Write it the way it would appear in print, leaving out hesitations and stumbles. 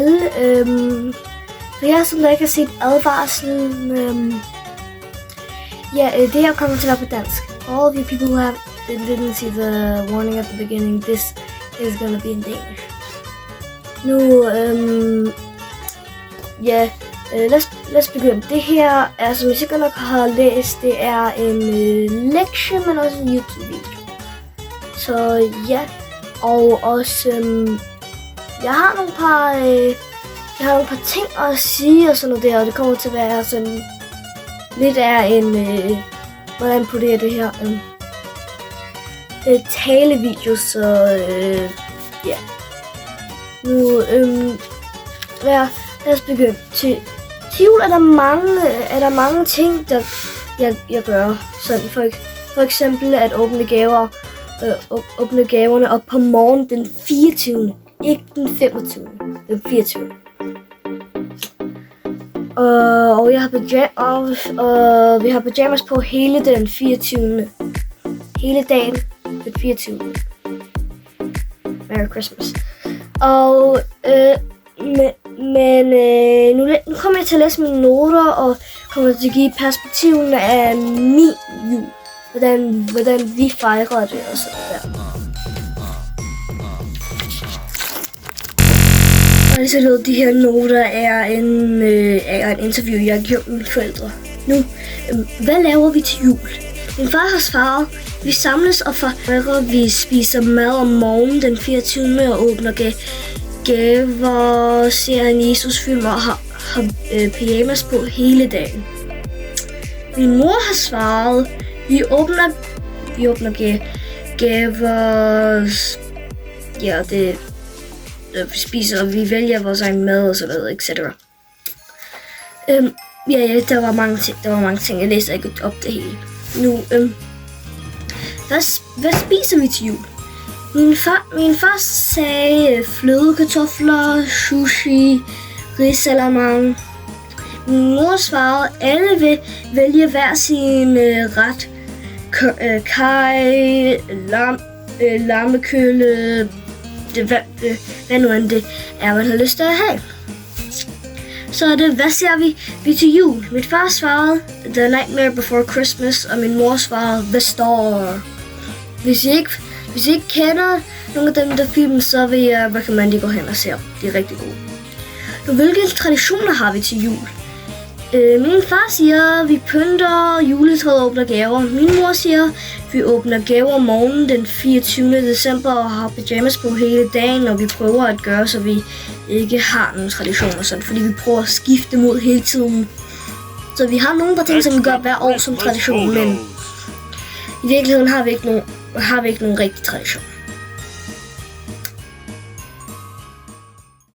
alle. For jer, som der ikke har set advarslen, det her kommer til at være på dansk. All of you people who didn't see the warning at the beginning, this is gonna be in Danish. Nu, lad os begynde. Det her er, som jeg sikkert nok har læst, det er en lektie, men også en YouTube-video. Så ja, og også, jeg har nogle par ting at sige og sådan noget der, og det kommer til at være sådan lidt af en, hvordan på det her, talevideo, så ja. Nu, lad os begynde. Til jul er der mange ting, der jeg gør. Sådan for eksempel at åbne gaverne op på morgen den 24. Ikke den 25. Den 24. Og vi har pyjamas på hele den 24. Hele dagen den 24. Merry Christmas. Og nu kommer jeg til at læse mine noter og kommer til at give perspektiven af min jul. Hvordan vi fejrer det og sådan der. Og så ved, de her noter er en interview, jeg har gjort med mine forældre. Nu, hvad laver vi til jul? Min far har svaret, vi samles og fejrer, vi spiser mad om morgenen den 24. og åbner gaver, ser en Jesus-film og har pyjamas på hele dagen. Min mor har svaret, vi åbner gaver, ja, vi spiser, og vi vælger vores egen mad og sådan noget, etc. Der var mange ting, jeg læste ikke op det hele. Nu, hvad spiser vi til jul? Min far sagde flødekartofler, sushi, risalamande. Min mor svarede, alle vil vælge hver sin ret. Kaj, lammekølle, hvad nu end det er, man har lyst til at have. Så er det, hvad ser vi til jul? Min far svarede, The Nightmare Before Christmas, og min mor svarede, The Star. Hvis I ikke kender nogle af dem der film, så vil jeg recommende, at I går hen og ser. De er rigtig gode. Nu, hvilke traditioner har vi til jul? Min far siger, vi pynter juletræet og åbner gaver. Min mor siger, vi åbner gaver om morgenen den 24. december og har pyjamas på hele dagen, og vi prøver at gøre, så vi ikke har nogle traditioner sådan, fordi vi prøver at skifte mod hele tiden. Så vi har nogle par ting, som vi gør hver år som tradition, men i virkeligheden har vi ikke nogen rigtig tradition.